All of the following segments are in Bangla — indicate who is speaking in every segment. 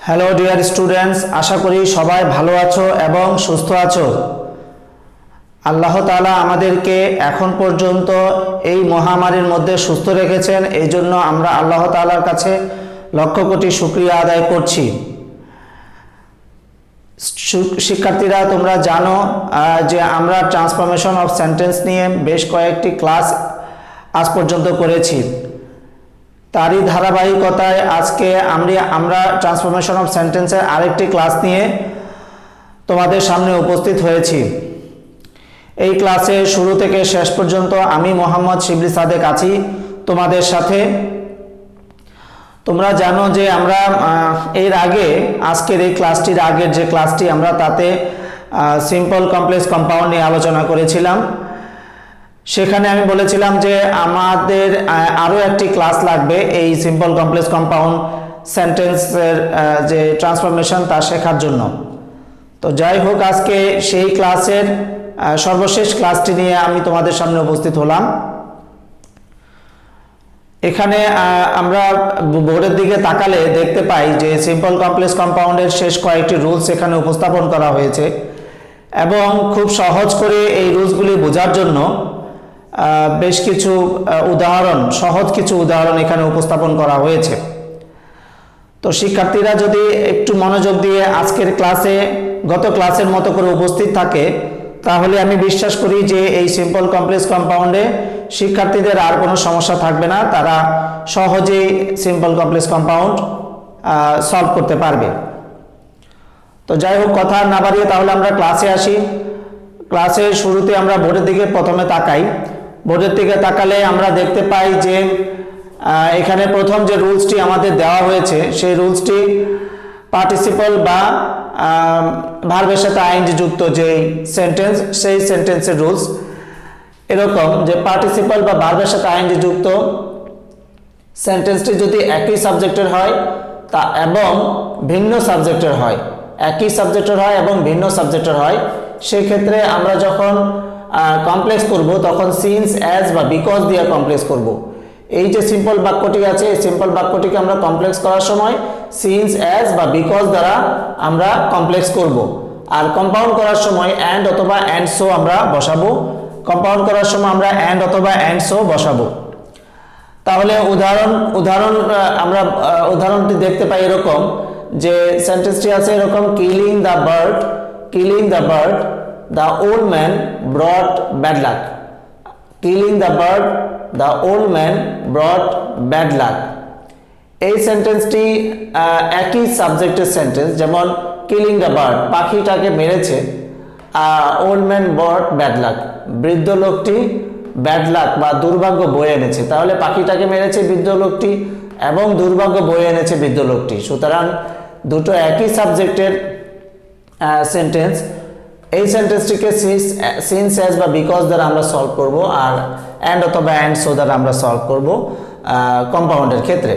Speaker 1: হ্যালো ডিয়ার স্টুডেন্টস, আশা করি সবাই ভালো আছো এবং সুস্থ আছো। আল্লাহ তাআলা আমাদেরকে এখন পর্যন্ত এই মহামারীর মধ্যে সুস্থ রেখেছেন, এই জন্য আমরা আল্লাহ তাআলার কাছে লক্ষ কোটি শুকরিয়া আদায় করছি। শিক্ষার্থীরা, তোমরা জানো যে আমরা ট্রান্সফরমেশন অফ সেন্টেন্স নিয়ে বেশ কয়েকটি ক্লাস আজ পর্যন্ত করেছি। তারই ধারাবাহিকতায় আজকে আমরা ট্রান্সফরমেশন অফ সেন্টেন্সের আরেকটি ক্লাস নিয়ে তোমাদের সামনে উপস্থিত হয়েছি। এই ক্লাসে শুরু থেকে শেষ পর্যন্ত আমি মোহাম্মদ শিবলি সাদেক আছি তোমাদের সাথে। তোমরা জানো যে আমরা এর আগে আজকের এই ক্লাসটির আগের যে ক্লাসটি আমরা তাতে সিম্পল কমপ্লেক্স কম্পাউন্ড নিয়ে আলোচনা করেছিলাম। সেখানে আমি বলেছিলাম যে আমাদের আরও একটি ক্লাস লাগবে এই সিম্পল কমপ্লেক্স কম্পাউন্ড সেন্টেন্সের যে ট্রান্সফরমেশন তা শেখার জন্য। তো যাই হোক, আজকে সেই ক্লাসের সর্বশেষ ক্লাসটি নিয়ে আমি তোমাদের সামনে উপস্থিত হলাম। এখানে আমরা বোর্ডের দিকে তাকালে দেখতে পাই যে সিম্পল কমপ্লেক্স কম্পাউন্ডের শেষ কয়েকটি রুলস এখানে উপস্থাপন করা হয়েছে এবং খুব সহজ করে এই রুলসগুলি বোঝার জন্য বেশ কিছু উদাহরণ, সহজ কিছু উদাহরণ এখানে উপস্থাপন করা হয়েছে। তো শিক্ষার্থীরা যদি একটু মনোযোগ দিয়ে আজকের ক্লাসে গত ক্লাসের মতো করে উপস্থিত থাকে, তাহলে আমি বিশ্বাস করি যে এই সিম্পল কমপ্লেক্স কম্পাউন্ডে শিক্ষার্থীদের আর কোনো সমস্যা থাকবে না, তারা সহজেই সিম্পল কমপ্লেক্স কম্পাউন্ড সলভ করতে পারবে। তো যাই হোক, কথা না বাড়িয়ে তাহলে আমরা ক্লাসে আসি। ক্লাসের শুরুতে আমরা বোর্ডের দিকে প্রথমে তাকাই। বোর্ডের দিকে তাকালে আমরা দেখতে পাই যে এখানে প্রথম যে রুলসটি আমাদের দেওয়া হয়েছে সেই রুলসটি পার্টিসিপল বা ভার্বের সাথে আইএনজি যুক্ত যে সেন্টেন্স, সেই সেন্টেন্সের রুলস এরকম যে পার্টিসিপল বা ভার্বের সাথে আইএনজি যুক্ত সেন্টেন্সটি যদি একই সাবজেক্টের হয় তা এবং ভিন্ন সাবজেক্টের হয়, একই সাবজেক্টের হয় এবং ভিন্ন সাবজেক্টের হয়, সেক্ষেত্রে আমরা যখন কমপ্লেক্স করব তখন সিন্স, অ্যাজ বা বিকজ দিয়ে কমপ্লেক্স করব। এই যে সিম্পল বাক্যটি আছে, এই সিম্পল বাক্যটিকে আমরা কমপ্লেক্স করার সময় সিন্স, অ্যাজ বা বিকজ দ্বারা আমরা কমপ্লেক্স করব। আর কম্পাউন্ড করার সময় অ্যান্ড অথবা অ্যান্ড সো আমরা বসাবো। কম্পাউন্ড করার সময় আমরা অ্যান্ড অথবা অ্যান্ড সো বসাবো। তাহলে আমরা উদাহরণটি দেখতে পাই এরকম যে সেন্টেন্সটি আছে এরকম, killing the bird, the old man brought bad luck. Killing the bird, the old man brought bad luck. এই সেন্টেন্সটি একই সাবজেক্টের সেন্টেন্স, যেমন কিলিং দ্য বার্ড, পাখিটাকে মেরেছে, ওল্ড ম্যান ব্রট ব্যাড লাক, বৃদ্ধ লোকটি ব্যাড লাক বা দুর্ভাগ্য বয়ে এনেছে। তাহলে পাখিটাকে মেরেছে বৃদ্ধ লোকটি এবং দুর্ভাগ্য বয়ে এনেছে বৃদ্ধ লোকটি। সুতরাং দুটো একই সাবজেক্টের সেন্টেন্স, এই সেন্টেন্সটিকে সিন্স, অ্যাজ বা বিকজ দ্বারা আমরা সলভ করব, আর অ্যান্ড অথবা অ্যান্ড সো দ্বারা আমরা সলভ করব কম্পাউন্ডের ক্ষেত্রে।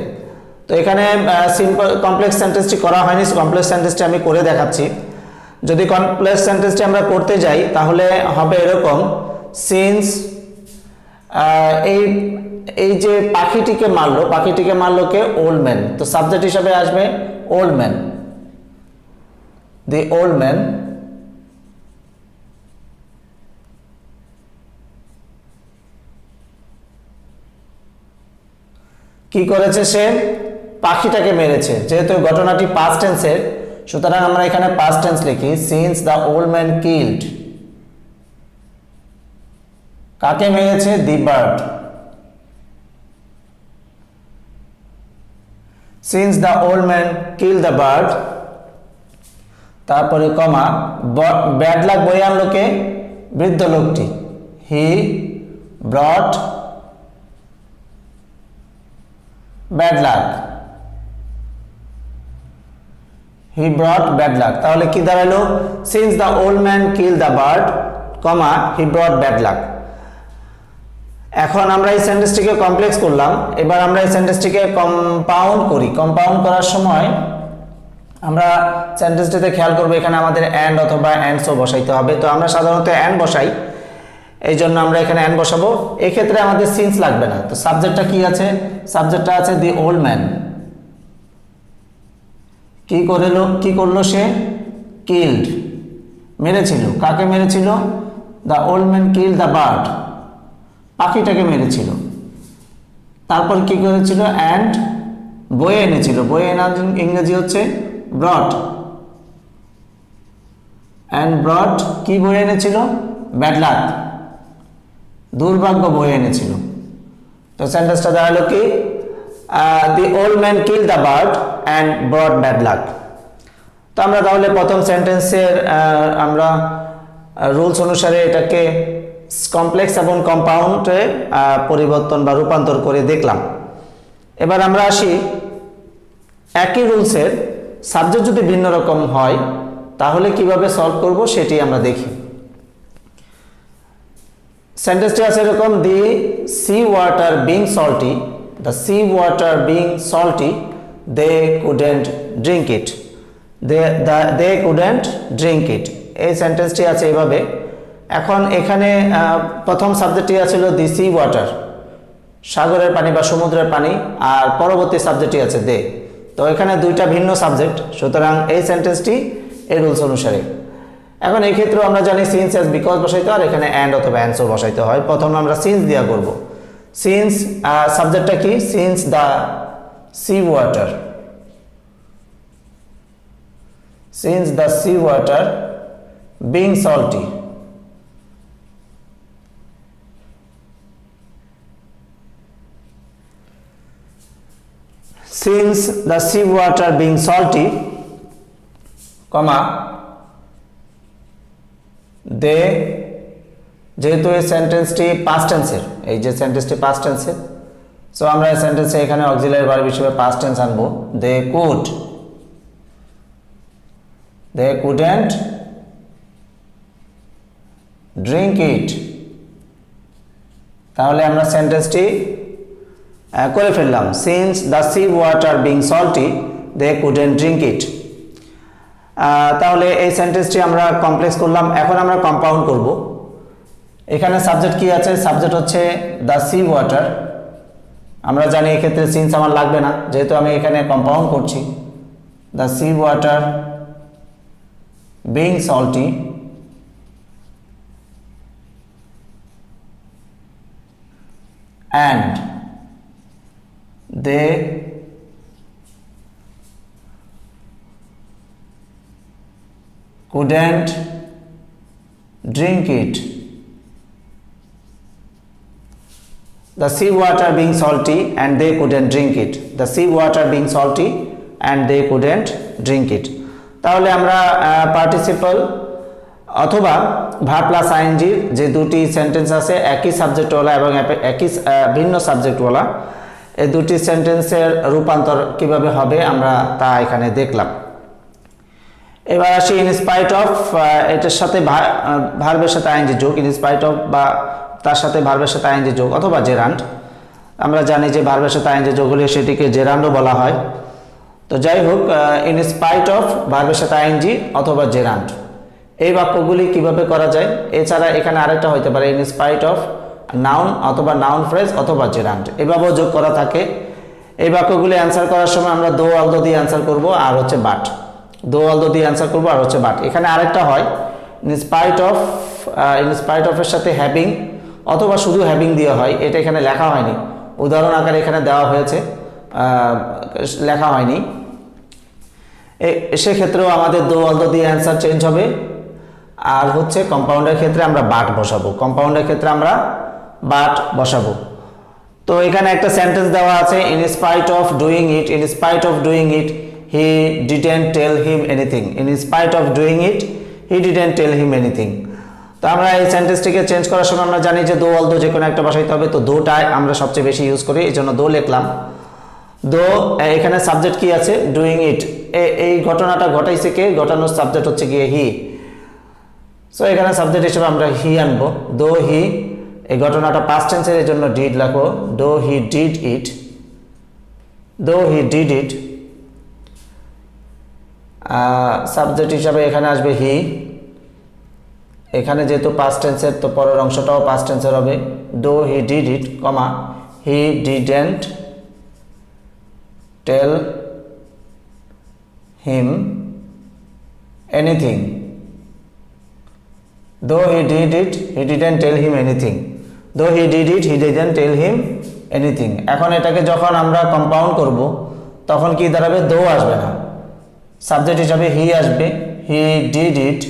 Speaker 1: তো এখানে সিম্পল কমপ্লেক্স সেন্টেন্সটি করা হয়নি, কমপ্লেক্স সেন্টেন্সটি আমি করে দেখাচ্ছি। যদি কমপ্লেক্স সেন্টেন্সটি আমরা করতে যাই তাহলে হবে এরকম, সিন্স এই যে পাখিটিকে মারলো কে? Old man. তো সাবজেক্ট হিসাবে আসবে old man, the old man কি করেছে? সে পাখিটাকে মেরেছে। যেহেতু ঘটনাটি পাস্ট টেন্সের, সুতরাং আমরা এখানে পাস্ট টেন্স লিখি, since the old man killed, কাকে মেরেছে? The bird. Since the old man kill the bird, তারপরে কমা, ব্যাড লাক বয়ে আনলো কে? বৃদ্ধ লোকটি, হি ব্রট ব্যাড লাক, হি ব্রট ব্যাড লাক। তাহলে কি দাঁড়ালো? Since the old man kill the bird, comma, he ব্রট bad luck. এখন আমরা এই সেন্টেন্সটিকে কমপ্লেক্স করলাম, এবার আমরা এই সেন্টেন্সটিকে কম্পাউন্ড করি। কম্পাউন্ড করার সময় আমরা সেন্টেন্সটিতে খেয়াল করবো এখানে আমাদের অ্যান্ড অথবা অ্যান্ড সো বসাইতে হবে। তো আমরা সাধারণত অ্যান্ড বসাই, এই জন্য আমরা এখানে অ্যান্ড বসাবো। এক্ষেত্রে আমাদের সিন্স লাগবে না। তো সাবজেক্টটা কি আছে? সাবজেক্টটা আছে দি ওল্ড ম্যান, কি করলো সে? কিল্ড, মেরেছিল। কাকে মেরেছিল? The old man killed the bird, পাখিটাকে মেরেছিল। তারপর কি করেছিল? অ্যান্ড বয়ে এনেছিল। বয়ে এনা ইংরেজি হচ্ছে ব্রট। অ্যান্ড ব্রট কি বয়ে এনেছিল? ব্যাড লাক, দুর্ভাগ্য বয়ে এনেছিল। তো সেন্টেন্সটা দাঁড়ালো কি? দি old man kill the bird and brought bad luck. তো আমরা তাহলে প্রথম সেন্টেন্সের আমরা রুলস অনুসারে এটাকে কমপ্লেক্স এবং কম্পাউন্ডে পরিবর্তন বা রূপান্তর করে দেখলাম। এবার আমরা আসি একই রুলসের সাবজেক্ট যদি ভিন্ন রকম হয় তাহলে কিভাবে সলভ করব সেটি আমরা দেখি। সেন্টেন্সটি আছে এরকম: the sea water being salty, the sea water being salty, they couldn't drink it. They couldn't drink it, এই সেন্টেন্সটি আছে এইভাবে। এখন এখানে প্রথম সাবজেক্টটি আছিল দি সি ওয়াটার, সাগরের পানি বা সমুদ্রের পানি, আর পরবর্তী সাবজেক্টটি আছে দে। তো এখানে দুইটা ভিন্ন সাবজেক্ট, সুতরাং এই সেন্টেন্সটি এই রুলস অনুসারে। এখন এই ক্ষেত্রেও আমরা জানি সিন্স এস বিকজ বসাইতে হয়, আর এখানে অ্যান্ড অথবা অ্যান্সও বসাইতে হয়। প্রথমে আমরা সিন্স দিয়া করব। সিন্স সাবজেক্টটা কি? Since the sea water, since the sea water being salty, since the sea water being salty, comma they, যেহেতু এই সেন্টেন্সটি পাস্ট টেন্সের, এই যে সেন্টেন্সটি পাস্ট টেন্সের, সো আমরা এই সেন্টেন্সে এখানে অক্সিলারি ভার্ব হিসেবে পাস্ট টেন্স আনবো। they couldn't drink it, তাহলে আমরা সেন্টেন্সটি করে ফেললাম। Since the sea water being salty they couldn't drink it. তাহলে এই সেন্টেন্সটি আমরা কমপ্লেক্স করলাম। এখন আমরা কম্পাউন্ড করব। এখানে সাবজেক্ট কি আছে? সাবজেক্ট হচ্ছে দ্য সি ওয়াটার। আমরা জানি এক্ষেত্রে সিন্স আমার লাগবে না, যেহেতু আমি এখানে কম্পাউন্ড করছি। The sea water being salty and they couldn't drink it. The sea water being salty and they couldn't drink it. The sea water being salty and they couldn't drink it. তাহলে আমরা পার্টিসিপল অথবা ভার্ব প্লাস আইএনজির যে দুটি সেন্টেন্স আছে একই সাবজেক্টওয়ালা এবং একই ভিন্ন সাবজেক্টওয়ালা, এই দুটি সেন্টেন্সের রূপান্তর কিভাবে হবে আমরা তা এখানে দেখলাম। এবার আসি ইন স্পাইট অফ, এটার সাথে ভার্বের সাথে আইএনজি যোগ, ইন স্পাইট অফ বা তার সাথে ভার্বের সাথে আইএনজি যোগ অথবা জেরান্ড। আমরা জানি যে ভার্বের সাথে আইএনজি যোগ হলে সেটিকে জেরান্ডও বলা হয়। তো যাই হোক, ইন স্পাইট অফ ভার্বের সাথে আইএনজি অথবা জেরান্ড, এই বাক্যগুলি কিভাবে করা যায়? এছাড়া এখানে আরেকটা হতে পারে ইন স্পাইট অফ নাউন অথবা নাউন ফ্রেজ অথবা জেরান্ড, এভাবেও যোগ করা থাকে। এই বাক্যগুলি অ্যান্সার করার সময় আমরা দো অলদো দিয়ে অ্যান্সার করব আর হচ্ছে বাট, দো অলদো দিয়ে অ্যান্সার করব আর হচ্ছে বাট। এখানে আরেকটা হয় ইন স্পাইট অফ এর সাথে হ্যাভিং অথবা শুধু হ্যাভিং দিয়ে হয়, এটা এখানে লেখা হয়নি, উদাহরণ আকারে এখানে দেওয়া হয়েছে, লেখা হয়নি। সেক্ষেত্রেও আমাদের দো অলদো দিয়ে অ্যান্সার চেঞ্জ হবে। আর হচ্ছে কম্পাউন্ডের ক্ষেত্রে আমরা বাট বসাবো, কম্পাউন্ডের ক্ষেত্রে আমরা বাট বসাবো। তো এখানে একটা সেন্টেন্স দেওয়া আছে in spite of doing it, in spite of doing it he didn't tell him anything, in spite of doing it he didn't tell him anything. তো আমরা এই সেন্টেন্সটিকে চেঞ্জ করার সময় আমরা জানি যে দো অলদো যে কোনো একটা বসাইতে হবে, তো দোটাই আমরা সবচেয়ে বেশি ইউজ করি, এই জন্য দো লিখলাম। দো এখানে সাবজেক্ট কি আছে? ডুইং ইট, এই ঘটনাটা ঘটাইছে কে? ঘটানোর সাবজেক্ট হচ্ছে গিয়ে হি। সো এখানে সাবজেক্ট হিসেবে আমরা হি আনবো। দো হি, এই ঘটনাটা পাস্ট টেন্সের, এই জন্য ডিড লাগো। দো হি ডিড ইট, দো হি ডিড ইট, সাবজেক্ট হিসাবে এখানে আসবে হি। এখানে যেহেতু পাস্ট টেন্সের, তো পরের অংশটাও পাস্ট টেন্সের হবে। Though he did it, comma he didn't tell him anything. Though he did it, he didn't tell him anything. Though he did it, he didn't tell him anything. এখন এটাকে যখন আমরা কম্পাউন্ড করব তখন কি দাঁড়াবে? though আসবে না, সাবজেক্ট হিসাবে he আসবে। he did it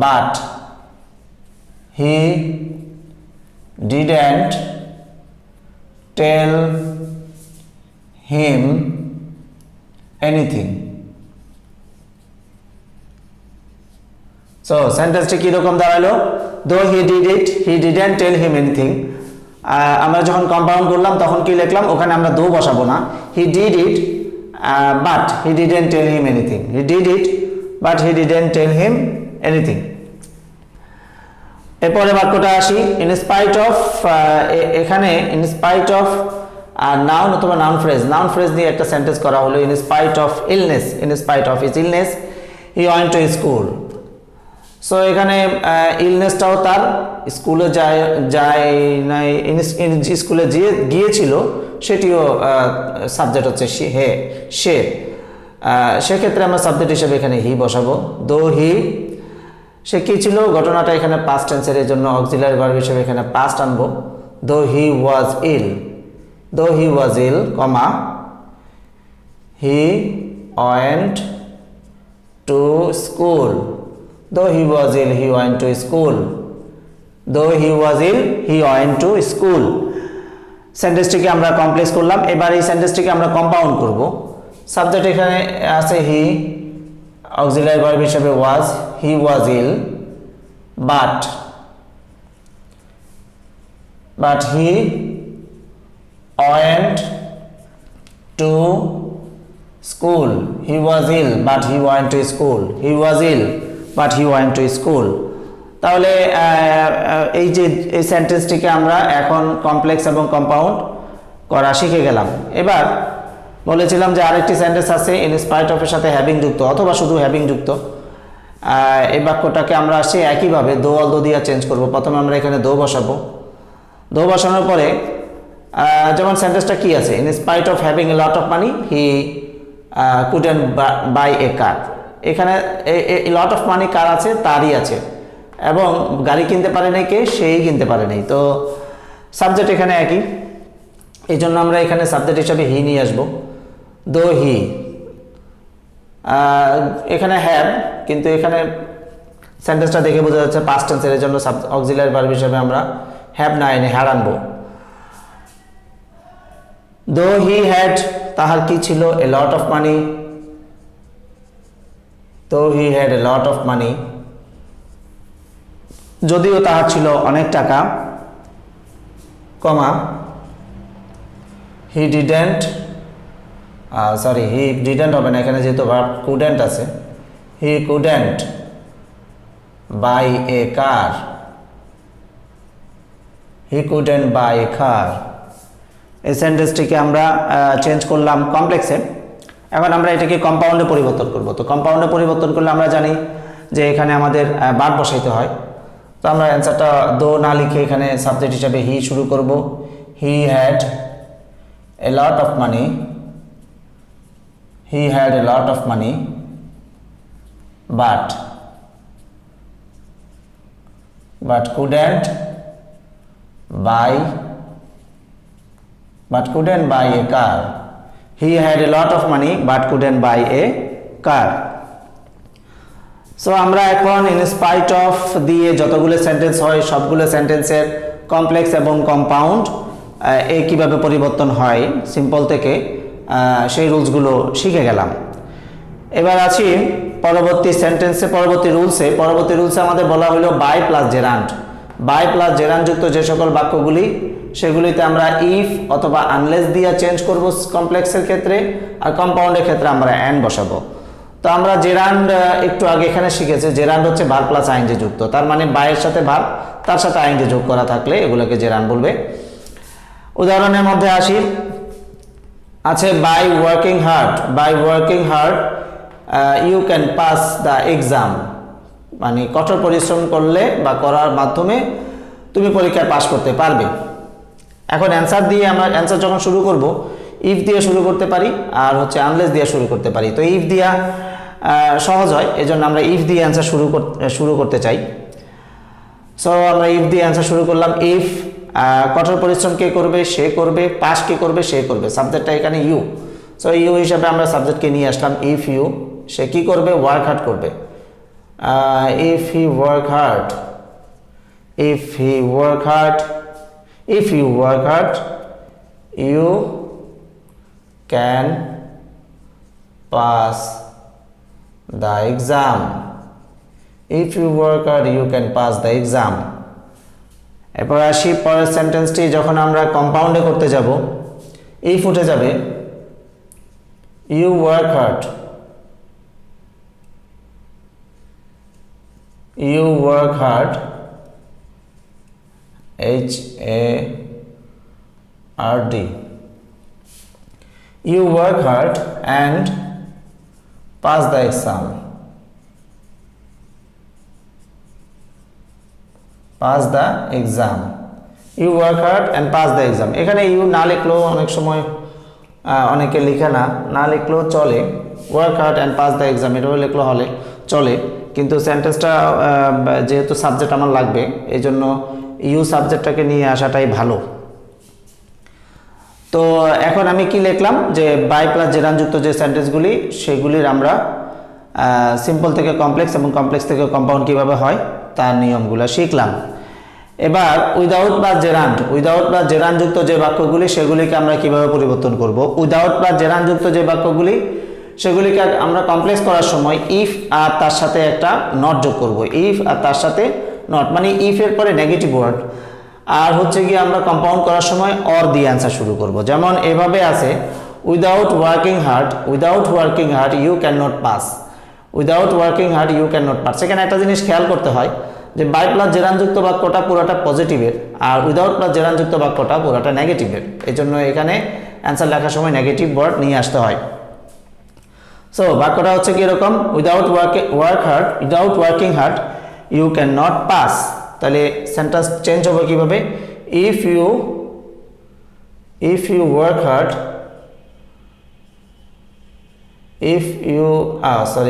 Speaker 1: but he didn't tell him anything. So সেন্টেন্সটি কি রকম দাঁড়ালো? though he did it, he didn't tell him anything. আমরা যখন কম্পাউন্ড করলাম তখন কি লিখলাম? ওখানে আমরা though বসাবো না, he did it but he didn't tell him anything. he did it but he didn't tell him anything. এরপরে বাক্যটা আসি, in spite of, এখানে in spite of নাউন অথবা নাউন ফ্রেজ দিয়ে একটা সেন্টেন্স করা হলো। in spite of illness, in spite of his illness he went to school. So এখানে ইলনেসটাও তার, স্কুলে যায় নাই, স্কুলে গিয়েছিল সেটিও সাবজেক্ট হচ্ছে সে। সেক্ষেত্রে আমরা সাবজেক্ট হিসেবে এখানে হি বসাবো। দো হি, সে কি ছিল? ঘটনাটা এখানে পাস্ট টেন্সের, এর জন্য অক্সিলারি ভার্ব হিসেবে এখানে পাস্ট আনবো। দো he was ill, though he was ill, comma he went to school. Though he was ill, he went to school. Though he was ill, he went to school. সেন্টেন্সটিকে আমরা কমপ্লেক্স করলাম। এবার এই সেন্টেন্সটিকে আমরা কম্পাউন্ড করব। সাবজেক্ট এখানে আছে হি, অক্সিলারি ভার্ব হিসেবে ওয়াজ, he was ill but he went to school. He was ill but he went to school. He was ill but he went to school. তাহলে এই যে এই সেন্টেন্সটিকে আমরা এখন কমপ্লেক্স এবং কম্পাউন্ড করা শিখে গেলাম। এবার বলেছিলাম যে আরেকটি সেন্টেন্স আছে ইন স্পাইট অফ এর সাথে হ্যাভিং যুক্ত অথবা শুধু হ্যাভিং যুক্ত। এই বাক্যটাকে আমরা আসি একইভাবে দো অলদো দিয়ে চেঞ্জ করব। প্রথমে আমরা এখানে দো বসাবো। দো বসানোর পরে যেমন সেন্টেন্সটা কি আছে? In spite of having a lot of money he couldn't buy a car. এখানে লট অফ মানি কার আছে? তারই আছে, এবং গাড়ি কিনতে পারে নাই কে? সেই কিনতে পারে নাই। তো সাবজেক্ট এখানে একই, এই জন্য আমরা এখানে সাবজেক্ট হিসাবে হি নিয়ে আসবো। দো হি, এখানে হ্যাভ, কিন্তু এখানে সেন্টেন্সটা দেখে বোঝা যাচ্ছে পাস্ট টেন্সের, জন্য অক্সিলারি ভার্ব হিসাবে আমরা হ্যাভ না এনে হ্যাড আনবো। দো হি হ্যাড, তাহার কি ছিল? এ লট অফ মানি। তো he had a lot of মানি, যদিও তাহার ছিল অনেক টাকা, কমা হি ডিডেন্ট, হি ডিডেন্ট হবে না, এখানে যেহেতু ভার্ব কুডেন্ট আছে, he couldn't buy a car. He couldn't buy a car. এই সেন্টেন্সটিকে আমরা চেঞ্জ করলাম কমপ্লেক্সে। এখন আমরা এটাকে কম্পাউন্ডে পরিবর্তন করব। তো কম্পাউন্ডে পরিবর্তন করলে আমরা জানি যে এখানে আমাদের ভার্ব বসাইতে হয়। তো আমরা অ্যান্সারটা দো না লিখে এখানে সাবজেক্ট হিসাবে হি শুরু করব। He had a lot of money, he had a lot of money but couldn't buy a car. He had a lot of money but couldn't buy a car. So আমরা এখন ইন স্পাইট অফ দিয়ে যতগুলো সেন্টেন্স হয় সবগুলো সেন্টেন্সের কমপ্লেক্স এবং কম্পাউন্ড কিভাবে পরিবর্তন হয় সিম্পল থেকে, সেই রুলসগুলো শিখে গেলাম। এবার আছি পরবর্তী সেন্টেন্সে, পরবর্তী রুলসে আমাদের বলা হলো by plus gerund. By plus gerund যুক্ত যে সকল বাক্যগুলি, সেগুলিতে আমরা ইফ অথবা আনলেস দিয়ে চেঞ্জ করব কমপ্লেক্সের ক্ষেত্রে, আর কম্পাউন্ডের ক্ষেত্রে আমরা অ্যান্ড বসাবো। তো আমরা জেরান্ড একটু আগে এখানে শিখেছি, জেরান্ড হচ্ছে ভার্ব প্লাস আইএনজি যুক্ত, তার মানে বাইয়ের সাথে ভার্ব, তার সাথে আইএনজি যোগ করা থাকলে এগুলোকে জেরান্ড বলবে। উদাহরণের মধ্যে আসি, আছে by working hard you can pass the exam, মানে কঠোর পরিশ্রম করলে বা করার মাধ্যমে তুমি পরীক্ষায় পাস করতে পারবে। এখন অ্যান্সার দিয়ে আমরা অ্যান্সার যখন শুরু করব, ইফ দিয়ে শুরু করতে পারি আর হচ্ছে আনলেস দিয়ে শুরু করতে পারি। তো ইফ দিয়া সহজ হয়, এজন্য আমরা ইফ দিয়ে অ্যান্সার শুরু করতে চাই। সো আমরা ইফ দিয়ে অ্যান্সার শুরু করলাম। ইফ কঠোর পরিশ্রম কে করবে? সে করবে। পাস কে করবে? সে করবে। সাবজেক্টটা এখানে ইউ, সো ইউ হিসাবে আমরা সাবজেক্টকে নিয়ে আসলাম। ইফ ইউ, সে কি করবে? ওয়ার্ক হার্ড করবে। If he work hard, if he work hard, if you work hard, you can pass the exam. If you work hard, you can pass the exam. এরপর আসি পরের সেন্টেন্সটি, যখন আমরা কম্পাউন্ডে করতে যাব ইফ উঠে যাবে। you work hard, you work hard, HARD, you work hard and pass the exam, pass the exam, you work hard and pass the exam। এখানে ইউ না লিখলেও অনেক সময় অনেকে লিখে না লিখলেও চলে। Work hard and pass the exam এটাও লিখলেও হলে চলে, কিন্তু সেন্টেন্সটা যেহেতু সাবজেক্ট আমার লাগবে এই জন্য ইউ সাবজেক্টটাকে নিয়ে আসাটাই ভালো। তো এখন আমি কি লিখলাম যে বাই প্লাস জেরানযুক্ত যে সেন্টেন্সগুলি সেগুলির আমরা সিম্পল থেকে কমপ্লেক্স এবং কমপ্লেক্স থেকে কম্পাউন্ড কিভাবে হয় তার নিয়মগুলো শিখলাম। এবার উইদাউট প্লাস জেরানযুক্ত যে বাক্যগুলি সেগুলিকে আমরা কিভাবে পরিবর্তন করব। উইদাউট প্লাস জেরানযুক্ত যে বাক্যগুলি সেগুলিকে আমরা কমপ্লেক্স করার সময় ইফ আর তার সাথে একটা নট যোগ করব। ইফ আর তার সাথে নট, মানে ইফ এর পরে নেগেটিভ ওয়ার্ড, আর হচ্ছে গিয়ে আমরা কম্পাউন্ড করার সময় অর দিয়ে অ্যান্সার শুরু করব। যেমন এভাবে আছে, without working hard you can not pass, without working hard you can not pass. সেখানে একটা জিনিস খেয়াল করতে হয় যে বাই প্লাস জেরানযুক্ত বাক্যটা পুরোটা পজিটিভের আর উইদাউট প্লাস জেরানযুক্ত বাক্যটা পুরোটা নেগেটিভের, এই জন্য এখানে অ্যান্সার লেখার সময় নেগেটিভ ওয়ার্ড নিয়ে আসতে হয়। সো বাক্যটা হচ্ছে কি এরকম, without working hard you can not pass. তাহলে সেন্টেন্স চেঞ্জ হবে কিভাবে, ইফ ইউ ওয়ার্ক হার্ড,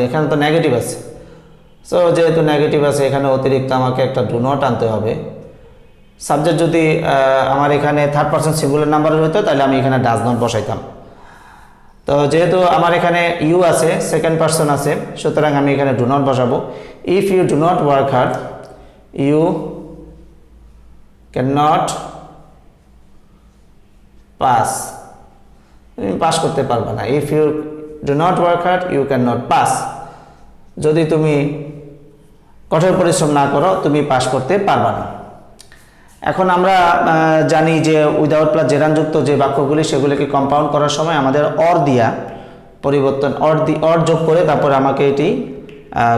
Speaker 1: এখানে তো নেগেটিভ আছে, সো যেহেতু নেগেটিভ আছে এখানে অতিরিক্ত আমাকে একটা ডু নট আনতে হবে। সাবজেক্ট যদি আমার এখানে থার্ড পারসন সিঙ্গুলার নাম্বারের হতো তাহলে আমি এখানে ডাজ নট বসাইতাম। তো যেহেতু আমার এখানে ইউ আছে, সেকেন্ড পারসন আছে, সুতরাং আমি এখানে ডু নট বসাবো। If you do not work hard you can not pass, তুমি পাস করতে পারবে না। If you do not work hard you can not pass, যদি তুমি কঠোর পরিশ্রম না করো তুমি পাস করতে পারবে না। এখন আমরা জানি যে উইদাউট প্লাস জেরানযুক্ত যে বাক্যগুলি সেগুলিকে কম্পাউন্ড করার সময় আমাদের অর দিয়া অর যোগ করে তারপর আমাকে এটি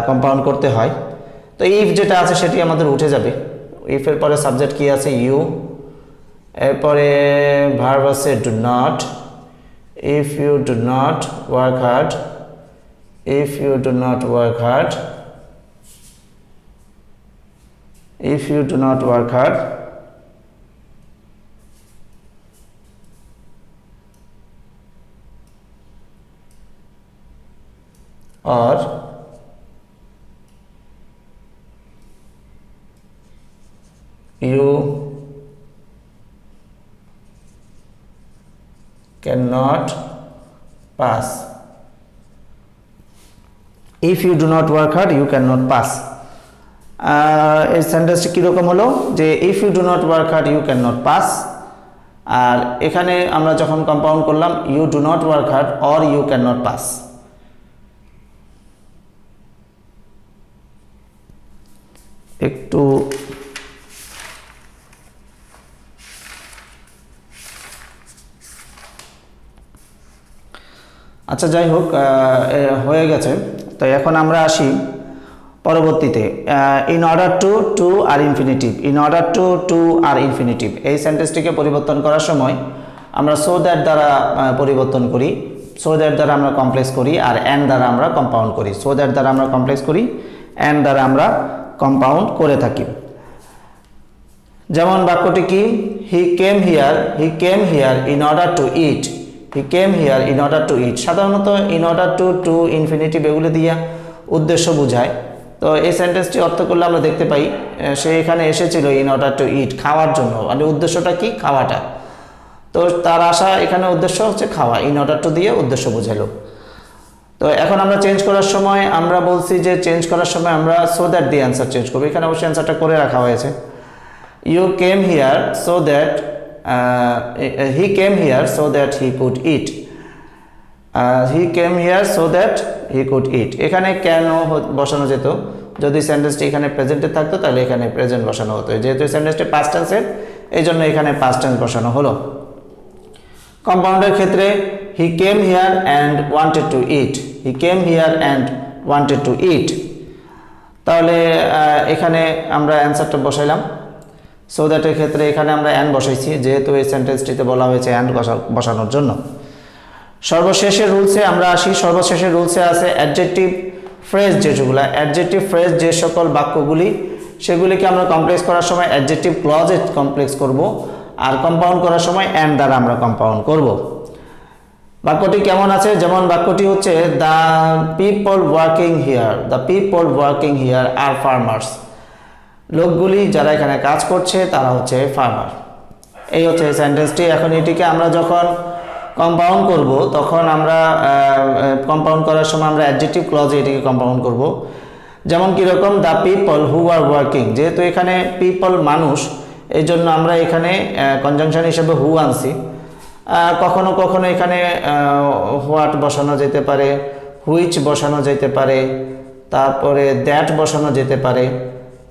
Speaker 1: কম্পাউন্ড করতে হয়। তো ইফ যেটা আছে সেটি আমাদের উঠে যাবে। ইফের পরে সাবজেক্ট কি আছে, ইউ, এরপরে ভার্ব আছে do not. If you do not work hard, if you do not work hard, if you do not work hard, or you cannot pass, if you do not work hard you cannot pass। এই সেন্টেন্সটি কীরকম হলো যে if you do not work hard you can not pass, আর এখানে আমরা যখন কম্পাউন্ড করলাম you do not work hard or you can not pass. একটু আচ্ছা যাই হোক, হয়ে গেছে। তো এখন আমরা আসি পরবর্তীতে, ইন অর্ডার টু আর ইনফিনিটিভ। ইন অর্ডার টু আর ইনফিনিটিভ এই সেন্টেন্সটিকে পরিবর্তন করার সময় আমরা সো দ্যাট দ্বারা পরিবর্তন করি, সো দ্যাট দ্বারা আমরা কমপ্লেক্স করি, আর অ্যান্ড দ্বারা আমরা কম্পাউন্ড করি। সো দ্যাট দ্বারা আমরা কমপ্লেক্স করি, অ্যান্ড দ্বারা আমরা কম্পাউন্ড করে থাকি। যেমন বাক্যটি কি, he came here in order to eat, he came here in order to eat. সাধারণত ইন অর্ডার টু ইনফিনিটিভ এগুলো দিয়ে উদ্দেশ্য বোঝায়। তো এই সেন্টেন্সটি অর্থ করলে আমরা দেখতে পাই সে এখানে এসেছিল ইন অর্ডার টু ইট, খাওয়ার জন্য। মানে উদ্দেশ্যটা কি? খাওয়াটা। তো তার আসা এখানে উদ্দেশ্য হচ্ছে খাওয়া, ইন অর্ডার টু দিয়ে উদ্দেশ্য বোঝালো। তো এখন আমরা চেঞ্জ করার সময় আমরা বলছি যে চেঞ্জ করার সময় আমরা সো দ্যাট দিয়ে অ্যান্সার চেঞ্জ করবো। এখানে অবশ্যই অ্যান্সারটা করে রাখা হয়েছে। You came here so that, he came here so that he could eat, he came here so that he could eat. এখানে কেন বসানো যেত? যদি সেন্টেন্সটি এখানে প্রেজেন্টে থাকতো তাহলে এখানে প্রেজেন্ট বসানো হতো। যেহেতু সেন্টেন্সটি পাস্ট টেন্সের, এই জন্য এখানে পাস্ট টেন্স বসানো হলো। কম্পাউন্ডের ক্ষেত্রে he came here and wanted to eat, he came here and wanted to eat. তাহলে এখানে আমরা অ্যান্সারটা বসাইলাম। সো দ্যাটের ক্ষেত্রে এখানে আমরা অ্যান্ড বসাইছি, যেহেতু এই সেন্টেন্সটিতে বলা হয়েছে অ্যান্ড বসানোর জন্য। সর্বশেষের রুলসে আমরা আসি। সর্বশেষের রুলসে আছে অ্যাডজেক্টিভ ফ্রেজ, যেগুলো অ্যাডজেক্টিভ ফ্রেজ, যে সকল বাক্যগুলি সেগুলিকে আমরা কমপ্লেক্স করার সময় অ্যাডজেক্টিভ ক্লজে কমপ্লেক্স করব, আর কম্পাউন্ড করার সময় অ্যান্ড দ্বারা আমরা কম্পাউন্ড করব। বাক্যটি কেমন আছে? যেমন বাক্যটি হচ্ছে the people working here, the people working here are farmers. লোকগুলি যারা এখানে কাজ করছে তারা হচ্ছে ফার্মার। এই হচ্ছে সেন্টেন্সটি। এখন এটিকে আমরা যখন কম্পাউন্ড করব তখন আমরা কম্পাউন্ড করার সময় আমরা অ্যাডজেক্টিভ ক্লজে এটিকে কম্পাউন্ড করব। যেমন কীরকম? The people who are working, যেহেতু এখানে পিপল মানুষ, এই জন্য আমরা এখানে কনজাংশন হিসেবে হু আনছি। কখনো কখনো এখানে হোয়াট বসানো যেতে পারে, হুইচ বসানো যেতে পারে, তারপরে দ্যাট বসানো যেতে পারে।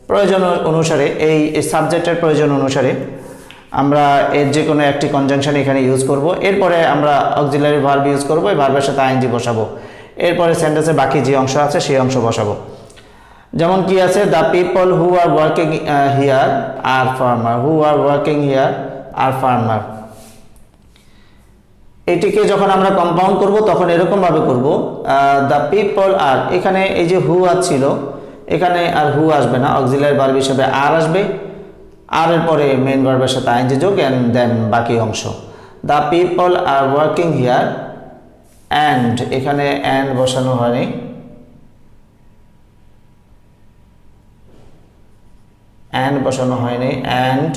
Speaker 1: প্রয়োজন অনুসারে, এই সাবজেক্টের প্রয়োজন অনুসারে আমরা এর যে কোনো একটি কনজাংশন এখানে ইউজ করব। এরপরে আমরা অক্সিলারি ভার্ব ইউজ করব, এই ভার্বের সাথে আইএনজি বসাবো। এরপরে সেন্টেন্সের বাকি যে অংশ আছে সেই অংশ বসাবো। যেমন কি আছে? The people who are working here are farmer, who are working here are farmer. এটিকে যখন আমরা কম্পাউন্ড করব তখন এরকমভাবে করব, দ্য পিপল আর, এখানে এই যে হু আর ছিল, এখানে আর হু আসবে না, অক্সিলারি ভার্ব হিসেবে আর আসবে। আর এর পরে মেইন ভার্বের সাথে আইএনজি যোগ, অ্যান্ড দেন বাকি অংশ। The people are working here and, এখানে অ্যান্ড বসানো হয়নি, অ্যান্ড বসানো হয়নি, অ্যান্ড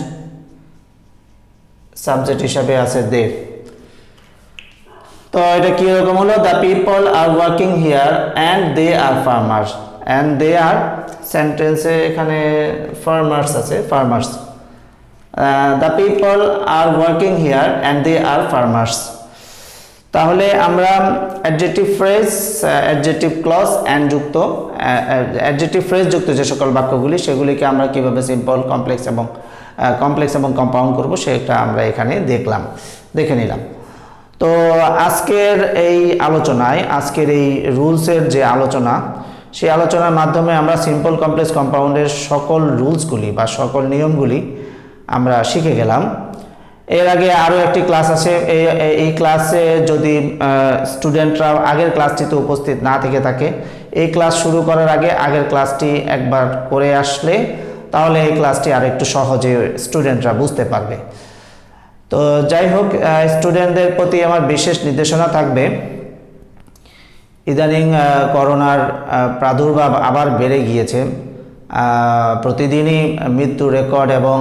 Speaker 1: সাবজেক্ট হিসাবে আছে দে। তো এটা কি রকম হলো? The people are working here and they are farmers, and they are, সেন্টেন্সে এখানে ফার্মার্স আছে, farmers. The people are working here and they are farmers. তাহলে আমরা adjective phrase, adjective clause and যুক্ত, অ্যাডজেক্টিভ ফ্রেজ যুক্ত যে সকল বাক্যগুলি সেগুলিকে আমরা কীভাবে সিম্পল, কমপ্লেক্স এবং কম্পাউন্ড করব সেটা আমরা এখানে দেখে নিলাম। তো আজকের এই আলোচনায়, আজকের এই রুলসের যে আলোচনা, সেই আলোচনার মাধ্যমে আমরা সিম্পল, কমপ্লেক্স, কম্পাউন্ডের সকল রুলসগুলি বা সকল নিয়মগুলি আমরা শিখে গেলাম। এর আগে আরও একটি ক্লাস আছে। এই ক্লাসে যদি স্টুডেন্টরা আগের ক্লাসটিতে উপস্থিত না থেকে থাকে, এই ক্লাস শুরু করার আগে আগের ক্লাসটি একবার করে আসলে তাহলে এই ক্লাসটি আর একটু সহজে স্টুডেন্টরা বুঝতে পারবে। তো যাই হোক, স্টুডেন্টদের প্রতি আমার বিশেষ নির্দেশনা থাকবে, ইদানিং করোনার প্রাদুর্ভাব আবার বেড়ে গিয়েছে। প্রতিদিনই মৃত্যু রেকর্ড এবং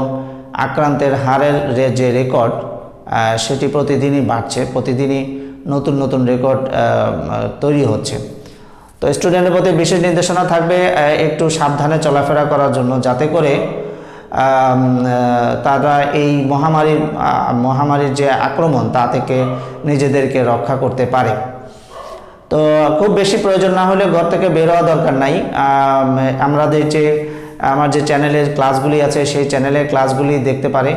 Speaker 1: আক্রান্তের হারের যে রেকর্ড সেটি প্রতিদিনই বাড়ছে, প্রতিদিনই নতুন নতুন রেকর্ড তৈরি হচ্ছে। তো স্টুডেন্টের প্রতি বিশেষ নির্দেশনা থাকবে একটু সাবধানে চলাফেরা করার জন্য, যাতে করে তারা এই মহামারীর যে আক্রমণ তা থেকে নিজেদেরকে রক্ষা করতে পারে। তো খুব বেশি প্রয়োজন না হলে ঘর থেকে বের হওয়া দরকার নাই। আমার যে চ্যানেলের ক্লাসগুলি আছে সেই চ্যানেলের ক্লাসগুলি দেখতে পারে।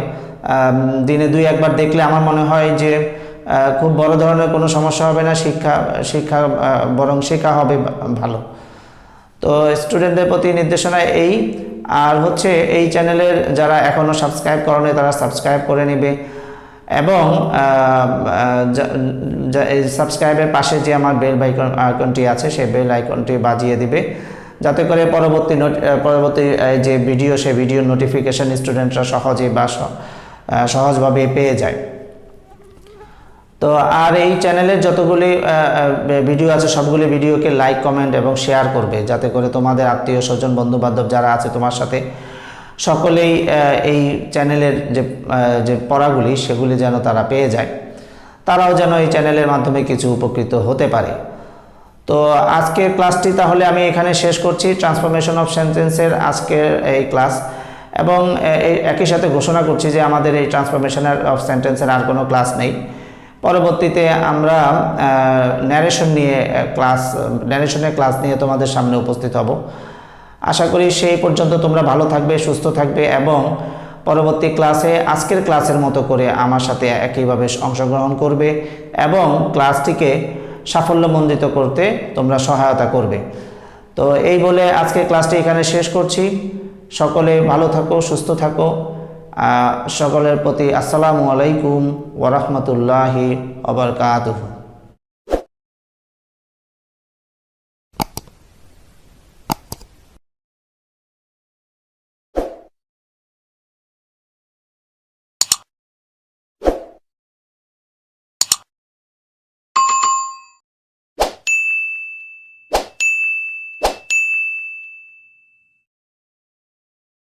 Speaker 1: দিনে 2-1 দেখলে আমার মনে হয় যে খুব বড় ধরনের কোনো সমস্যা হবে না, শিক্ষা বরং শেখা হবে ভালো। তো স্টুডেন্টদের প্রতি নির্দেশনা এই। আর হচ্ছে এই চ্যানেলের যারা এখনও সাবস্ক্রাইব করেনি তারা সাবস্ক্রাইব করে নেবে, এবং সাবস্ক্রাইবের পাশে যে আমার বেল আইকনটি আছে সেই বেল আইকনটি বাজিয়ে দিবে, যাতে করে পরবর্তী যে ভিডিও সেই ভিডিওর নোটিফিকেশান স্টুডেন্টরা সহজে বা সহজভাবে পেয়ে যায়। তো আর এই চ্যানেলের যতগুলি ভিডিও আছে সবগুলি ভিডিওকে লাইক, কমেন্ট এবং শেয়ার করবে, যাতে করে তোমাদের আত্মীয় স্বজন, বন্ধু বান্ধব যারা আছে তোমার সাথে, সকলেই এই চ্যানেলের যে পড়াগুলি সেগুলি যেন তারা পেয়ে যায়, তারাও যেন এই চ্যানেলের মাধ্যমে কিছু উপকৃত হতে পারে। তো আজকের ক্লাসটি তাহলে আমি এখানে শেষ করছি, ট্রান্সফরমেশন অফ সেন্টেন্সের আজকের এই ক্লাস। এবং একই সাথে ঘোষণা করছি যে আমাদের এই ট্রান্সফরমেশন অফ সেন্টেন্সের আর কোনো ক্লাস নেই। পরবর্তীতে আমরা ন্যারেশনের ক্লাস নিয়ে তোমাদের সামনে উপস্থিত হব। আশা করি সেই পর্যন্ত তোমরা ভালো থাকবে, সুস্থ থাকবে এবং পরবর্তী ক্লাসে আজকের ক্লাসের মতো করে আমার সাথে একইভাবে অংশগ্রহণ করবে এবং ক্লাসটিকে সাফল্যমণ্ডিত করতে তোমরা সহায়তা করবে। তো এই বলে আজকের ক্লাসটি এখানে শেষ করছি। সকলে ভালো থাকো, সুস্থ থাকো। সকলের প্রতি আসসালামু আলাইকুম ওয়া রাহমাতুল্লাহি ওয়া বারাকাতুহু।